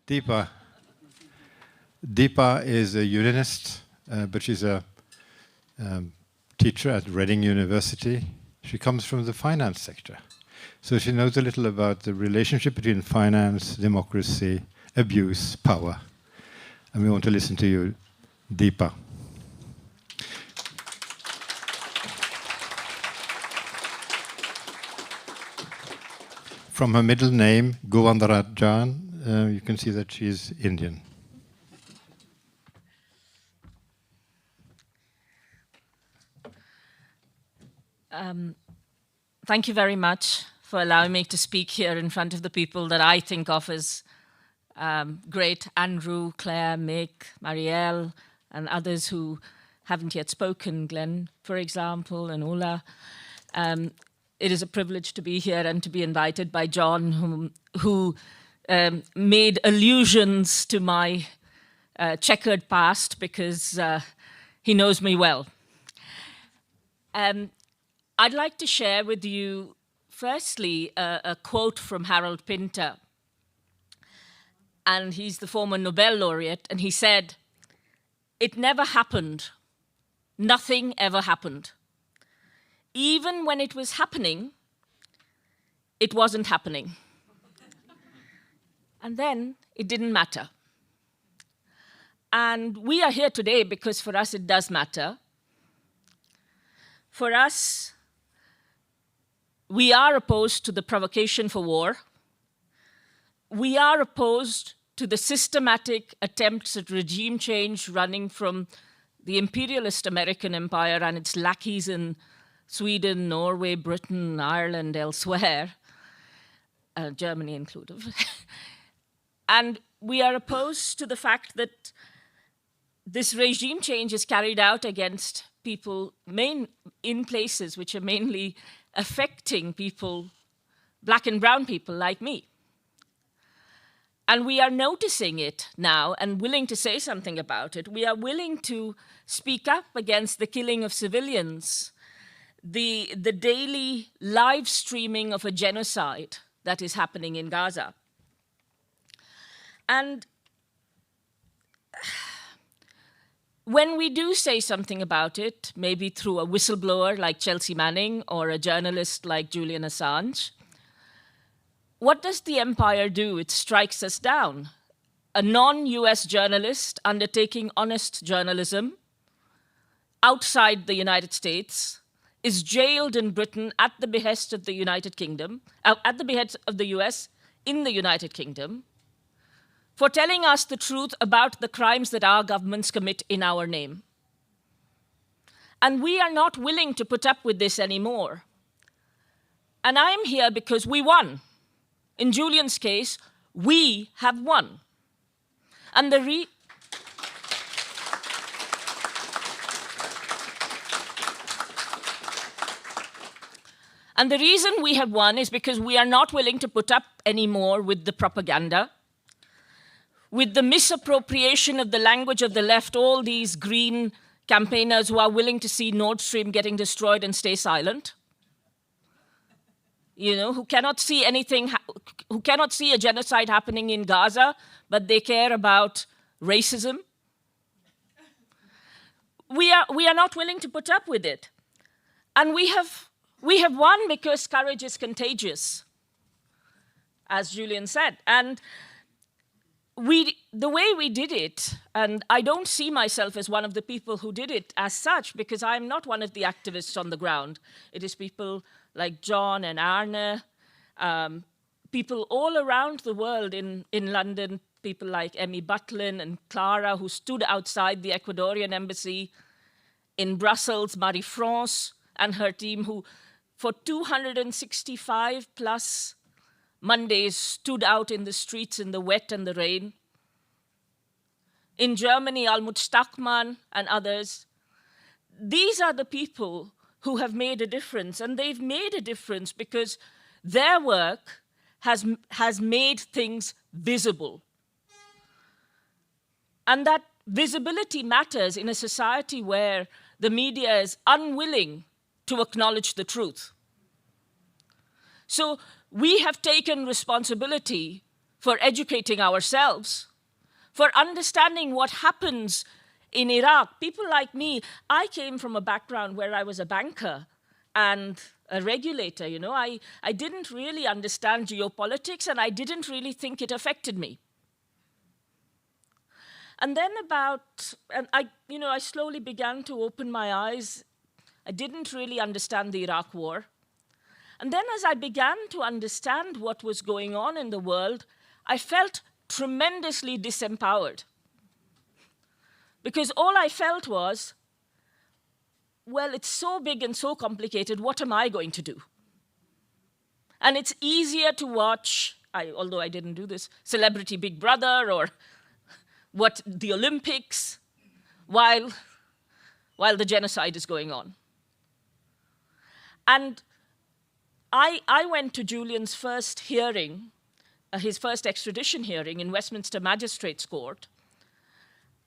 Deepa. Deepa is a unionist, but she's a teacher at Reading University. She comes from the finance sector. So she knows a little about the relationship between finance, democracy, abuse, power. And we want to listen to you, Deepa. From her middle name, Govindarajan, you can see that she is Indian. Thank you very much for allowing me to speak here in front of the people that I think of as great: Andrew, Claire, Mick, Marielle, and others who haven't yet spoken, Glenn, for example, and Ola. It is a privilege to be here and to be invited by John, who made allusions to my checkered past because he knows me well. I'd like to share with you, firstly, a quote from Harold Pinter. And he's the former Nobel laureate, and he said, "It never happened. Nothing ever happened. Even when it was happening, it wasn't happening. And then it didn't matter." And we are here today because for us it does matter. For us, we are opposed to the provocation for war. We are opposed to the systematic attempts at regime change running from the imperialist American empire and its lackeys in Sweden, Norway, Britain, Ireland, elsewhere, Germany included. And we are opposed to the fact that this regime change is carried out against people in places which are mainly affecting people, black and brown people like me. And we are noticing it now and willing to say something about it. We are willing to speak up against the killing of civilians, the daily live streaming of a genocide that is happening in Gaza. And when we do say something about it, maybe through a whistleblower like Chelsea Manning or a journalist like Julian Assange, what does the empire do? It strikes us down. A non-US journalist undertaking honest journalism outside the United States is jailed in Britain at the behest of the United Kingdom, at the behest of the US in the United Kingdom, for telling us the truth about the crimes that our governments commit in our name. And we are not willing to put up with this anymore. And I am here because we won. In Julian's case, we have won. And the reason we have won is because we are not willing to put up anymore with the propaganda, with the misappropriation of the language of the left, all these green campaigners who are willing to see Nord Stream getting destroyed and stay silent, who cannot see anything, who cannot see a genocide happening in Gaza, but they care about racism. We are not willing to put up with it. And we have won because courage is contagious, as Julian said. And the way we did it, and I don't see myself as one of the people who did it as such, because I'm not one of the activists on the ground. It is people like John and Arne, people all around the world in London, people like Emmy Butlin and Clara, who stood outside the Ecuadorian embassy, in Brussels, Marie-France and her team, who for 265 plus Mondays stood out in the streets in the wet and the rain. In Germany, Almut Stackmann and others. These are the people who have made a difference, and they've made a difference because their work has made things visible. And that visibility matters in a society where the media is unwilling to acknowledge the truth. So we have taken responsibility for educating ourselves, for understanding what happens in Iraq. People like me, I came from a background where I was a banker and a regulator. I didn't really understand geopolitics, and I didn't really think it affected me. And then I slowly began to open my eyes. I didn't really understand the Iraq War. And then as I began to understand what was going on in the world, I felt tremendously disempowered. Because all I felt was, well, it's so big and so complicated, what am I going to do? And it's easier to watch, although I didn't do this, Celebrity Big Brother or the Olympics, while the genocide is going on. And I went to Julian's first hearing, his first extradition hearing in Westminster Magistrates Court,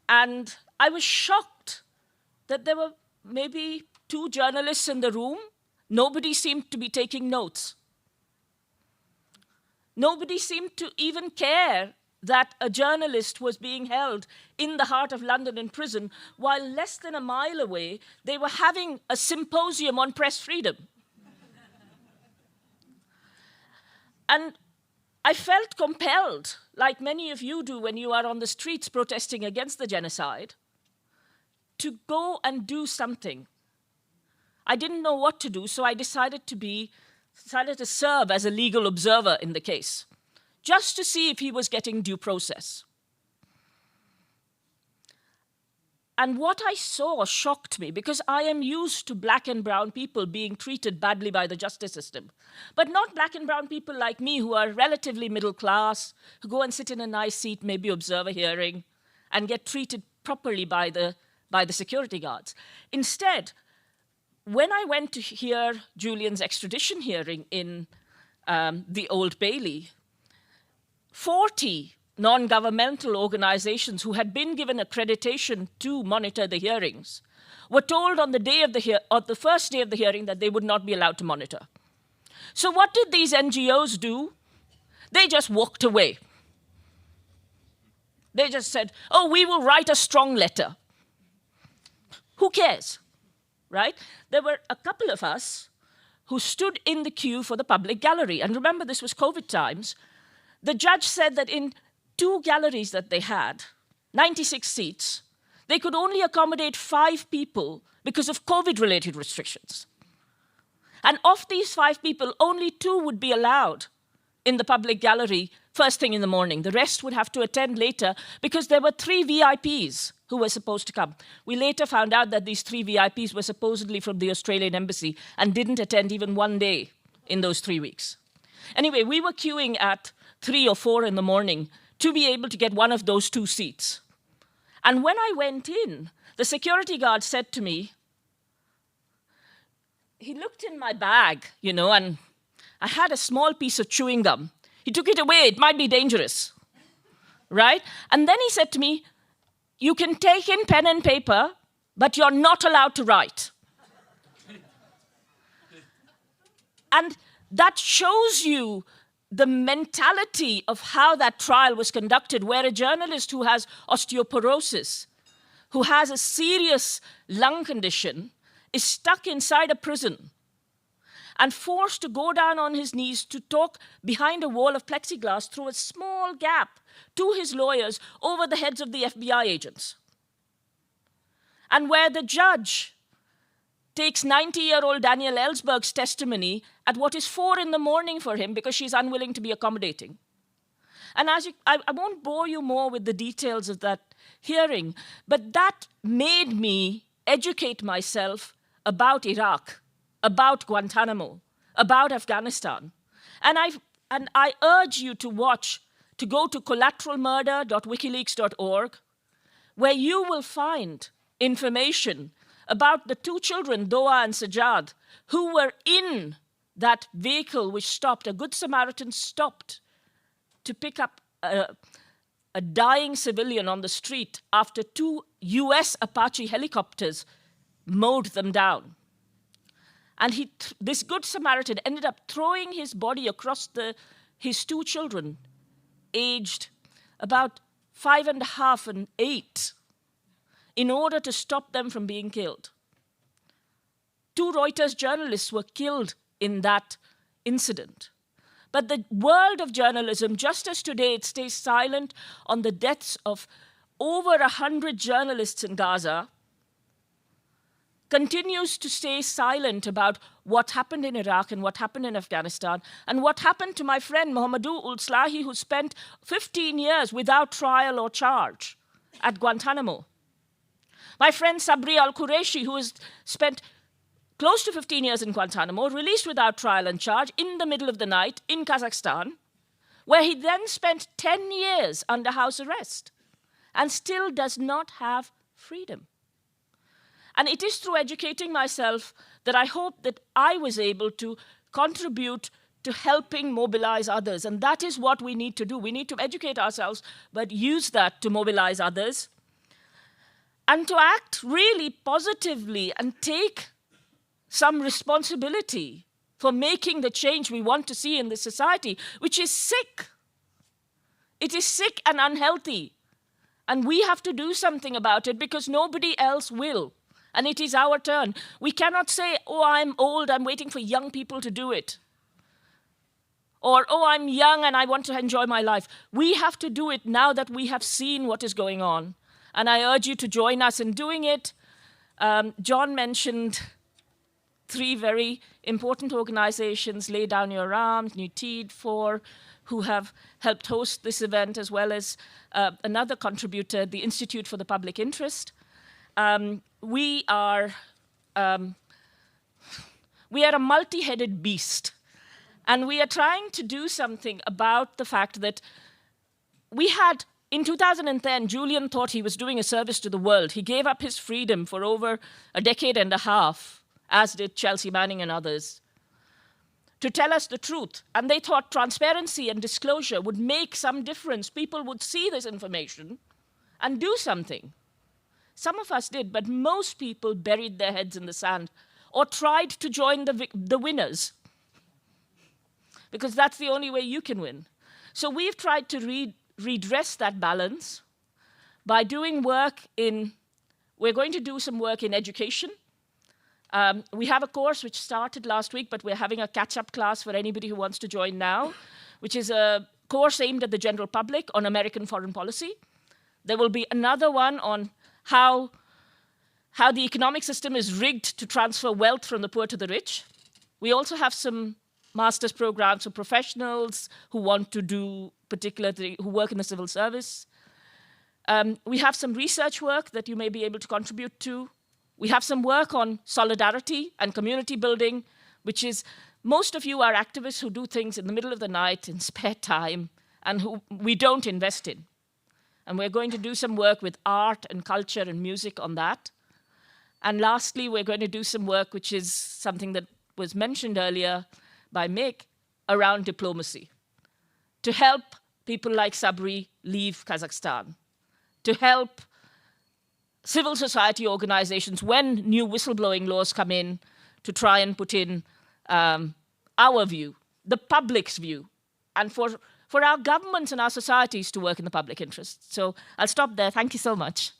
and I was shocked that there were maybe 2 journalists in the room. Nobody seemed to be taking notes. Nobody seemed to even care that a journalist was being held in the heart of London in prison, while less than a mile away, they were having a symposium on press freedom. And I felt compelled, like many of you do when you are on the streets protesting against the genocide, to go and do something. I didn't know what to do, so I decided to serve as a legal observer in the case, just to see if he was getting due process. And what I saw shocked me, because I am used to black and brown people being treated badly by the justice system, but not black and brown people like me who are relatively middle class, who go and sit in a nice seat, maybe observe a hearing, and get treated properly by the security guards. Instead, when I went to hear Julian's extradition hearing in the Old Bailey, 40 non-governmental organizations who had been given accreditation to monitor the hearings were told on the first day of the hearing that they would not be allowed to monitor. So what did these NGOs do? They just walked away. They just said, oh, we will write a strong letter. Who cares, right? There were a couple of us who stood in the queue for the public gallery. And remember, this was COVID times. The judge said that in 2 galleries that they had, 96 seats, they could only accommodate 5 people because of COVID-related restrictions. And of these 5 people, only 2 would be allowed in the public gallery first thing in the morning. The rest would have to attend later because there were 3 VIPs who were supposed to come. We later found out that these 3 VIPs were supposedly from the Australian embassy and didn't attend even one day in those 3 weeks. Anyway, we were queuing at 3 or 4 in the morning to be able to get one of those 2 seats. And when I went in, the security guard said to me, he looked in my bag, and I had a small piece of chewing gum. He took it away, it might be dangerous, right? And then he said to me, you can take in pen and paper, but you're not allowed to write. And that shows you the mentality of how that trial was conducted, where a journalist who has osteoporosis, who has a serious lung condition, is stuck inside a prison and forced to go down on his knees to talk behind a wall of plexiglass through a small gap to his lawyers over the heads of the FBI agents. And where the judge takes 90-year-old Danielle Ellsberg's testimony at what is 4 in the morning for him because she's unwilling to be accommodating. And I won't bore you more with the details of that hearing, but that made me educate myself about Iraq, about Guantanamo, about Afghanistan. And I urge you to go to collateralmurder.wikileaks.org, where you will find information about the 2 children, Doa and Sajjad, who were in that vehicle which stopped. A Good Samaritan stopped to pick up a dying civilian on the street after 2 US Apache helicopters mowed them down. And this Good Samaritan ended up throwing his body across his 2 children aged about 5.5 and 8 in order to stop them from being killed. 2 Reuters journalists were killed in that incident. But the world of journalism, just as today it stays silent on the deaths of over 100 journalists in Gaza, continues to stay silent about what happened in Iraq and what happened in Afghanistan and what happened to my friend Mohamedou Ould-Slahi, who spent 15 years without trial or charge at Guantanamo. My friend Sabri al-Qureshi, who has spent close to 15 years in Guantanamo, released without trial and charge in the middle of the night in Kazakhstan, where he then spent 10 years under house arrest and still does not have freedom. And it is through educating myself that I hope that I was able to contribute to helping mobilize others. And that is what we need to do. We need to educate ourselves, but use that to mobilize others and to act really positively and take some responsibility for making the change we want to see in this society, which is sick. It is sick and unhealthy. And we have to do something about it because nobody else will. And it is our turn. We cannot say, oh, I'm old, I'm waiting for young people to do it. Or, oh, I'm young and I want to enjoy my life. We have to do it now that we have seen what is going on. And I urge you to join us in doing it. John mentioned 3 very important organizations, Lay Down Your Arms, Nutid, 4, who have helped host this event, as well as another contributor, the Institute for the Public Interest. We are a multi-headed beast, and we are trying to do something about the fact that we had, in 2010, Julian thought he was doing a service to the world. He gave up his freedom for over a decade and a half, as did Chelsea Manning and others, to tell us the truth. And they thought transparency and disclosure would make some difference. People would see this information and do something. Some of us did, but most people buried their heads in the sand or tried to join the winners, because that's the only way you can win. So we've tried to redress that balance by doing work we're going to do some work in education. We have a course which started last week, but we're having a catch-up class for anybody who wants to join now, which is a course aimed at the general public on American foreign policy. There will be another one on how the economic system is rigged to transfer wealth from the poor to the rich. We also have some master's programs for professionals who want to do particularly, who work in the civil service. We have some research work that you may be able to contribute to. We have some work on solidarity and community building, which is, most of you are activists who do things in the middle of the night in spare time and who we don't invest in. And we're going to do some work with art and culture and music on that. And lastly, we're going to do some work, which is something that was mentioned earlier by Mick, around diplomacy, to help people like Sabri leave Kazakhstan, to help civil society organizations, when new whistleblowing laws come in, to try and put in our view, the public's view, and for our governments and our societies to work in the public interest. So I'll stop there. Thank you so much.